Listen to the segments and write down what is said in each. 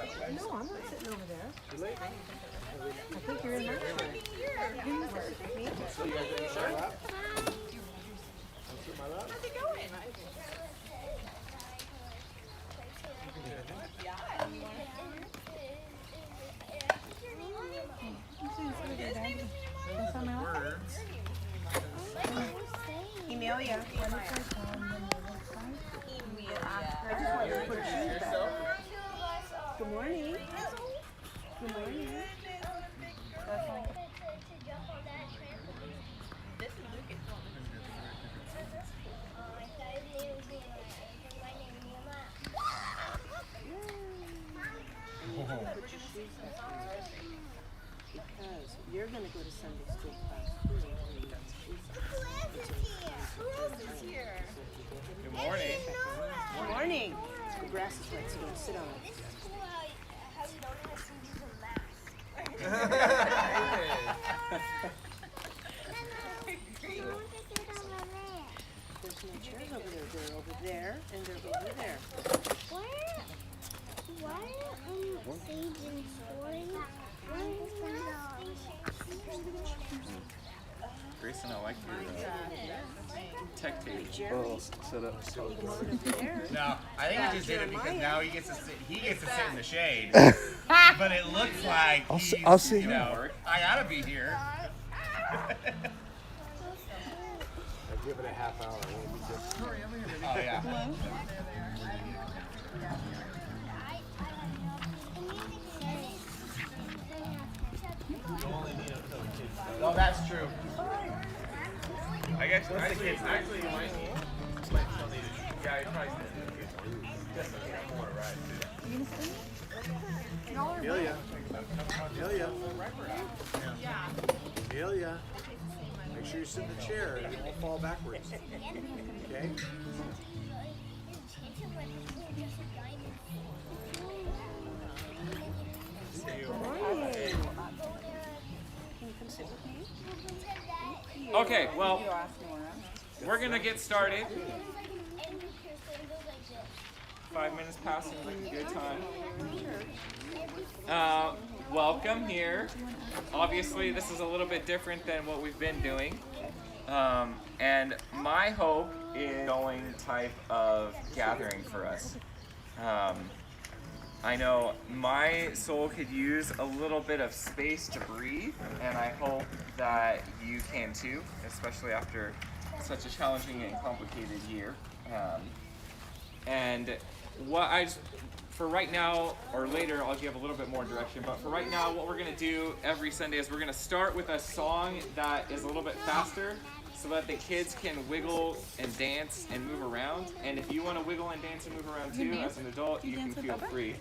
No, I'm not sitting over there. I think you're in my chair. So you guys ready to start up? How's it going? Emilia. I just want you to put your shoes back. Good morning. Good morning. Because you're going to go to Sunday school class. Who else is here? Good morning. Good morning. The grass is wet, so don't sit on it. There's no chairs over there. They're over there, and they're over there. Why Sage and Story? Grayson, I like your tech tape. Jeremy. Set up. No, I think he just did it because now he gets to sit in the shade. But it looks like I'll see. You know, I gotta be here. I give it a half hour. Oh yeah. Oh, that's true. I guess the kids actually you might still need it. Yeah, you probably still need it. Just to get more right. Amelia. Amelia. Amelia. Make sure you sit in the chair and you won't fall backwards. Okay? Okay, well, we're gonna get started. 5 minutes past seems like a good time. Welcome here. Obviously, this is a little bit different than what we've been doing. And my hope is going type of gathering for us. I know my soul could use a little bit of space to breathe, and I hope that you can too, especially after such a challenging and complicated year. And for right now, or later, I'll give a little bit more direction, but for right now, what we're gonna do every Sunday is we're gonna start with a song that is a little bit faster, so that the kids can wiggle and dance and move around. And if you want to wiggle and dance and move around too, as an adult, you can feel free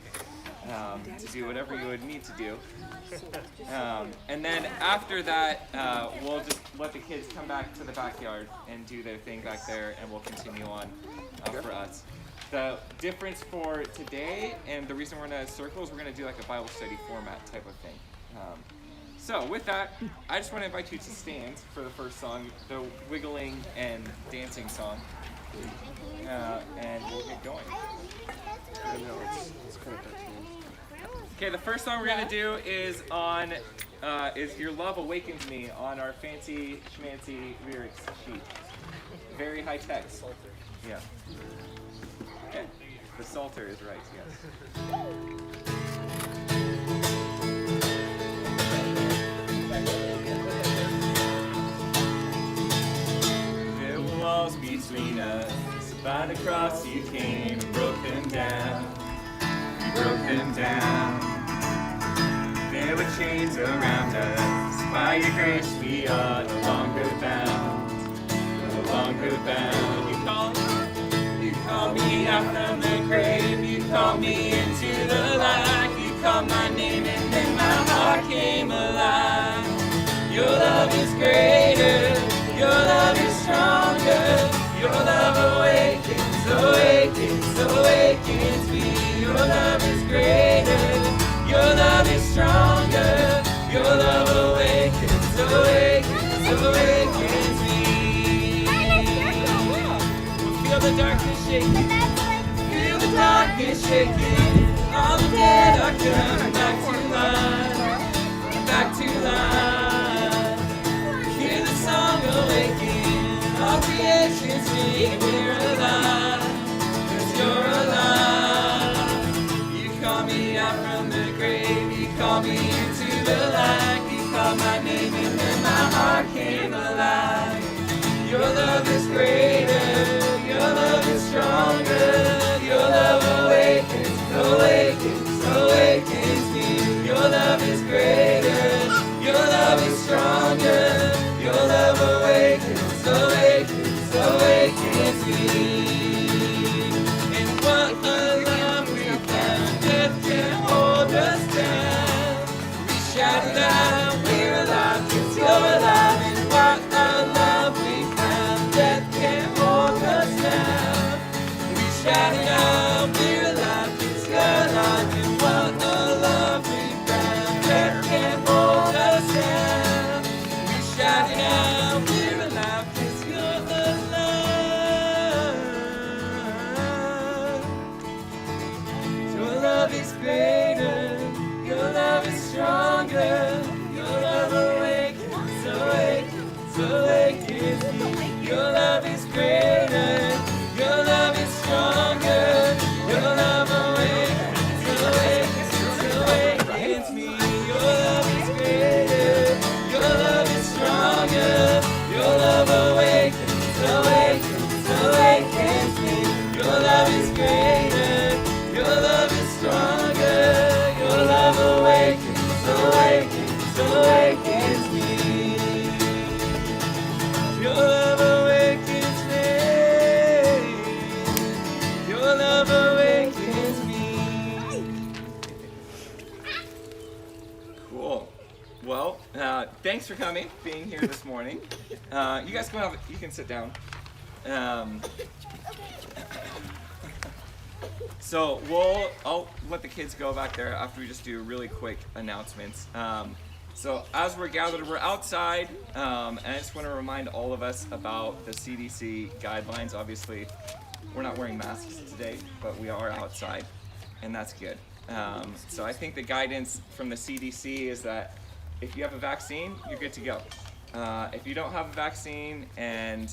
to do whatever you would need to do. And then after that, we'll just let the kids come back to the backyard and do their thing back there, and we'll continue on for us. The difference for today, and the reason we're in a circle, is we're going to do like a Bible study format type of thing. So with that, I just want to invite you to stand for the first song, the wiggling and dancing song, and we'll get going. Okay, the first song we're going to do is is Your Love Awakens Me on our fancy schmancy lyrics sheet. Very high text. Yeah. Okay. The Psalter is right, yes. Walls between us, by the cross you came and broke them down. You broke them down. There were chains around us, by your grace we are no longer bound. No longer bound. You called me out from the grave, you called me into the light. You called my name and then my heart came alive. Your love is greater, your love is stronger, your love awakens, awakens, awakens me. Your love is greater, your love is stronger, your love awakens, awakens, awakens me. We'll feel the darkness shaking, feel the darkness shaking, all the dead are Coming back to life, back to life. Hear the song awaken, all creation sing, we're alive, 'cause you're alive. You call me out from the grave, you call me into the light, you called my name and then my heart came alive. Your love is greater, your love is stronger, your love awakens, awakens, awakens me. Your love is greater, your love is stronger, your love awakens, awakens, awakens me. And what a love we found, death can't hold us down. We shout it out, we're alive, 'cause you're alive. And what a love we found, death can't hold us down. We shout it out, we're alive, 'cause you're alive. And what a love we found, death can't hold us down. We shout it out, we're alive, 'cause you're alive. Your love is greater, your love is stronger, your love awakens, awakens, awakens me. Your love is greater, your love is stronger, your love awakens, awakens, awakens me. Your love is greater, your love is stronger, your love awakens, awakens, awakens me. Your love is greater, your love is stronger, your love awakens, awakens, awakens me. Your love awakens me. Your love awakens me. Cool. Well, thanks for coming, being here this morning. You guys you can sit down. So I'll let the kids go back there after we just do really quick announcements. So as we're gathered, we're outside, and I just want to remind all of us about the CDC guidelines. Obviously, we're not wearing masks today, but we are outside, and that's good. So I think the guidance from the CDC is that if you have a vaccine, you're good to go. If you don't have a vaccine and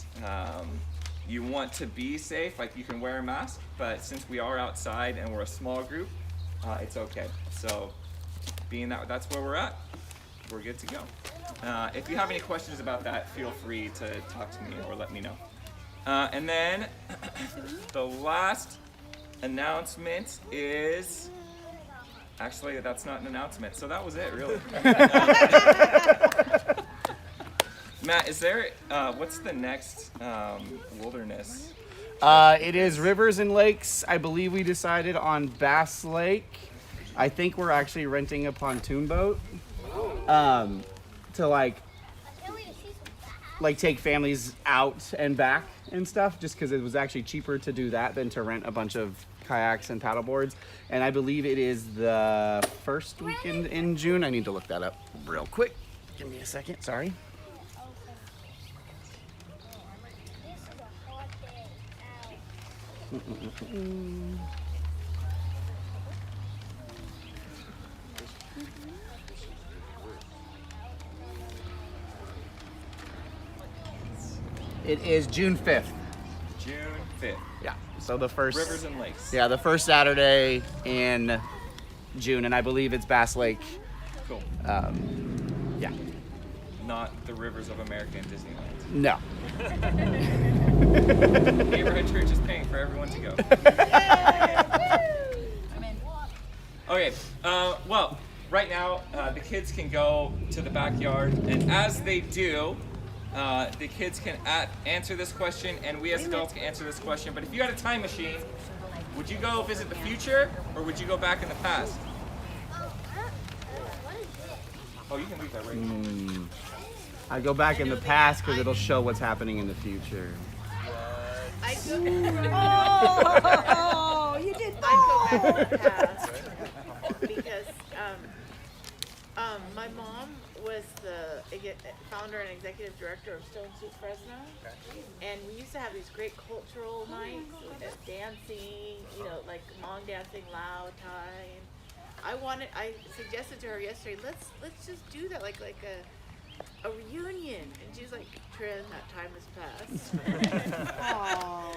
you want to be safe, like you can wear a mask, but since we are outside and we're a small group, it's okay. So being that that's where we're at, we're good to go. If you have any questions about that, feel free to talk to me or let me know. And then the last announcement is, actually that's not an announcement, so that was it really. Matt, is there, what's the next wilderness? It is Rivers and Lakes. I believe we decided on Bass Lake. I think we're actually renting a pontoon boat to like take families out and back and stuff, just because it was actually cheaper to do that than to rent a bunch of kayaks and paddle boards. And I believe it is the first weekend in June. I need to look that up real quick. Give me a second, sorry. It is June 5th. June 5th. Yeah, so the first... Rivers and Lakes. Yeah, the first Saturday in June, and I believe it's Bass Lake. Cool. Yeah. Not the rivers of America and Disneyland. No. Neighborhood church is paying for everyone to go. Okay, well, right now the kids can go to the backyard, and as they do, the kids can answer this question, and we as adults can answer this question. But if you had a time machine, would you go visit the future, or would you go back in the past? Oh, you can leave that right here. I go back in the past because it'll show what's happening in the future. I go, Oh, you did I go back to the past because my mom was the founder and executive director of Stone Soup Fresno, and we used to have these great cultural nights with dancing, like Hmong dancing, Lao, Thai. And I I suggested to her yesterday, let's just do that like a reunion, and she's like, Trin, that time has passed. Oh.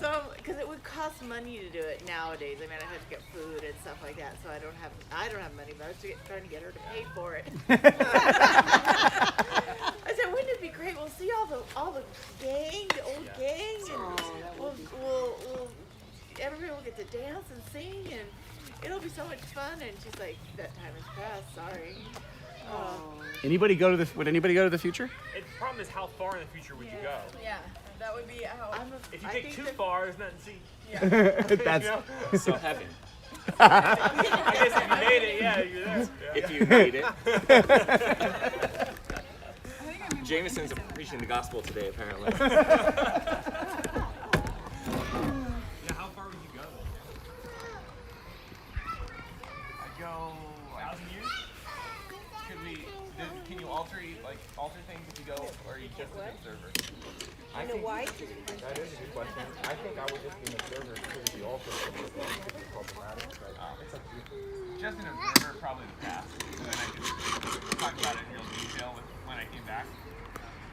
So, because it would cost money to do it nowadays. I mean, I have to get food and stuff like that, so I don't have money, but I was trying to get her to pay for it. I said, wouldn't it be great? We'll see all the gang, the old gang, and we'll everybody will get to dance and sing, and it'll be so much fun. And she's like, that time has passed. Sorry. Would anybody go to the future? The problem is, how far in the future would you go? Yeah, that would be how. If you think too far, there's nothing to see. That's You know? So heaven. I guess if you made it, yeah, you're there. If you made it. Jameson's preaching the gospel today, apparently. How far would you go? I'd go 1,000 years. Can you alter things if you go, or are you just an observer? I think that is a good question. I think I would just be an observer because the altar thing is problematic. It's up to you. Just an observer, probably the past. And then I could talk about it in real detail when I came back.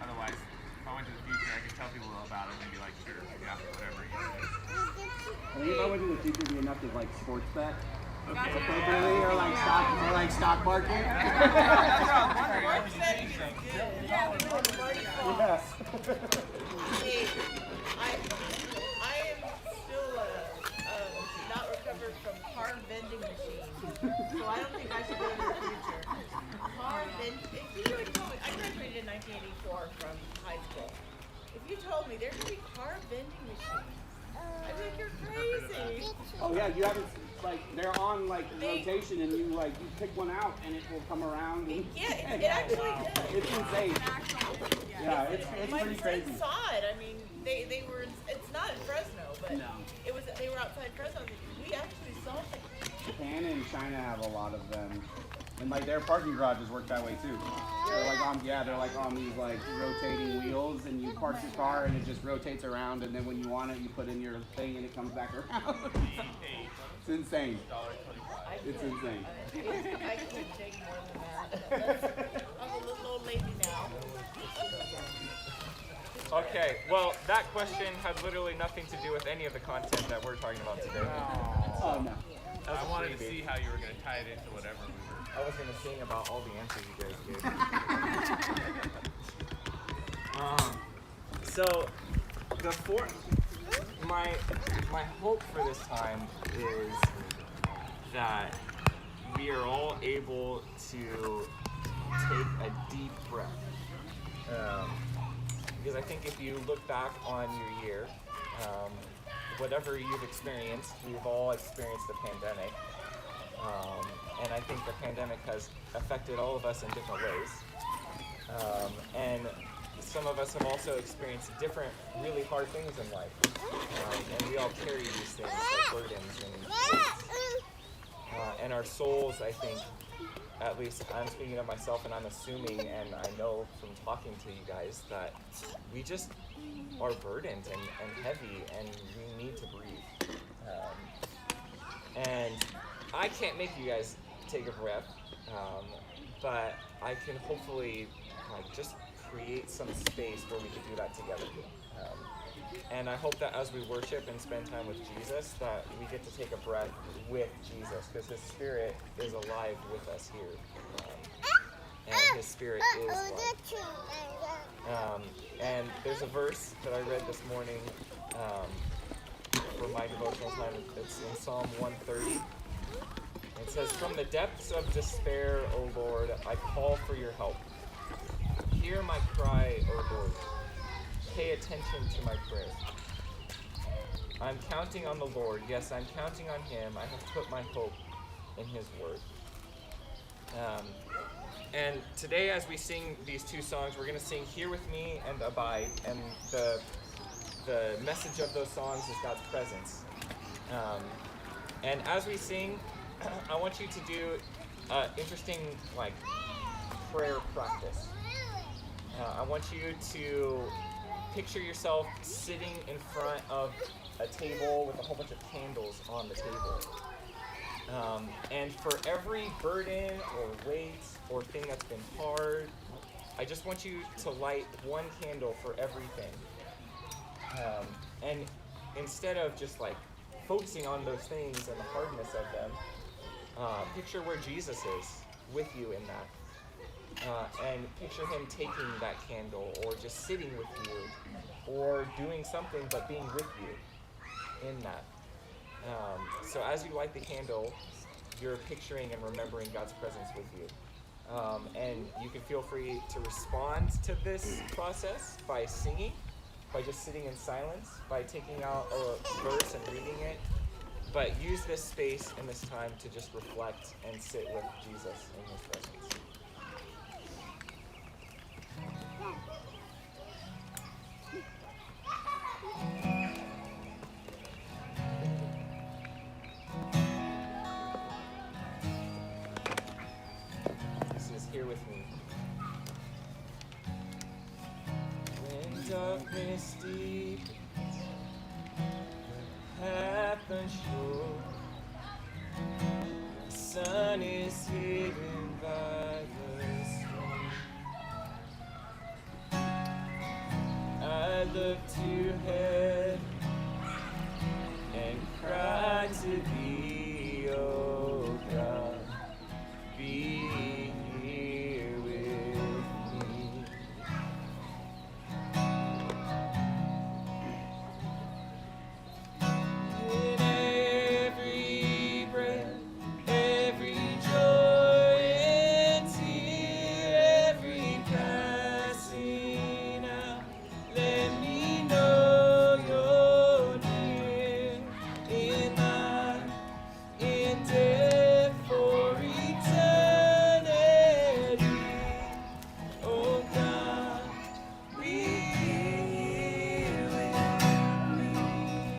Otherwise, if I went to the future, I could tell people about it and be like, sure, yeah, whatever. I think if I went to the future, it'd be enough to like sports bet appropriately, or like stock market. Yeah. Hey, I am still not recovered from car vending machines, so I don't think I should go to the future. Car vending. If you had told me, I graduated in 1984 from high school. If you told me there's gonna be car vending machines, I'd be like, you're crazy. Oh yeah, you haven't they're on rotation, and you pick one out and it will come around. And, Yeah, it actually does. It's insane. Yeah, it's My pretty friends crazy. saw it. I mean, they were. It's not in Fresno, but they were outside Fresno. We actually saw it. Japan and China have a lot of them, and their parking garages work that way too. They're on these rotating wheels, and you park your car and it just rotates around, and then when you want it, you put in your thing and it comes back around. It's insane. It's insane. I can't take more than that. I'm a little old lady now. Okay, well, that question had literally nothing to do with any of the content that we're talking about today. Oh no. I wanted to see how you were going to tie it into whatever we were. I was going to sing about all the answers you guys gave. So, my hope for this time is that we are all able to take a deep breath. Because I think if you look back on your year, whatever you've experienced, we've all experienced the pandemic. And I think the pandemic has affected all of us in different ways. And some of us have also experienced different, really hard things in life. And we all carry these things like burdens and weights. And our souls, I think, at least I'm speaking of myself, and I'm assuming, and I know from talking to you guys, that we just are burdened and heavy, and we need to breathe. And I can't make you guys take a breath, but I can hopefully just create some space where we can do that together. And I hope that as we worship and spend time with Jesus, that we get to take a breath with Jesus, because his spirit is alive with us here. And his spirit is life. And there's a verse that I read this morning for my devotional time. It's in Psalm 130. It says, "From the depths of despair, O Lord, I call for your help. Hear my cry, O Lord. Pay attention to my prayer. I'm counting on the Lord. Yes, I'm counting on him. I have put my hope in his word." And today, as we sing these two songs, we're going to sing "Here with Me" and "Abide." And the message of those songs is God's presence. And as we sing, I want you to do interesting prayer practice. I want you to picture yourself sitting in front of a table with a whole bunch of candles on the table. And for every burden or weight or thing that's been hard, I just want you to light one candle for everything. And instead of just like focusing on those things and the hardness of them, picture where Jesus is with you in that. And picture him taking that candle or just sitting with you or doing something but being with you in that. So as you light the candle, you're picturing and remembering God's presence with you. And you can feel free to respond to this process by singing, by just sitting in silence, by taking out a verse and reading it. But use this space and this time to just reflect and sit with Jesus in his presence. This is Here With Me. When darkness deep, the path unsure, the sun is hidden by the storm. I look to heaven and cry to thee.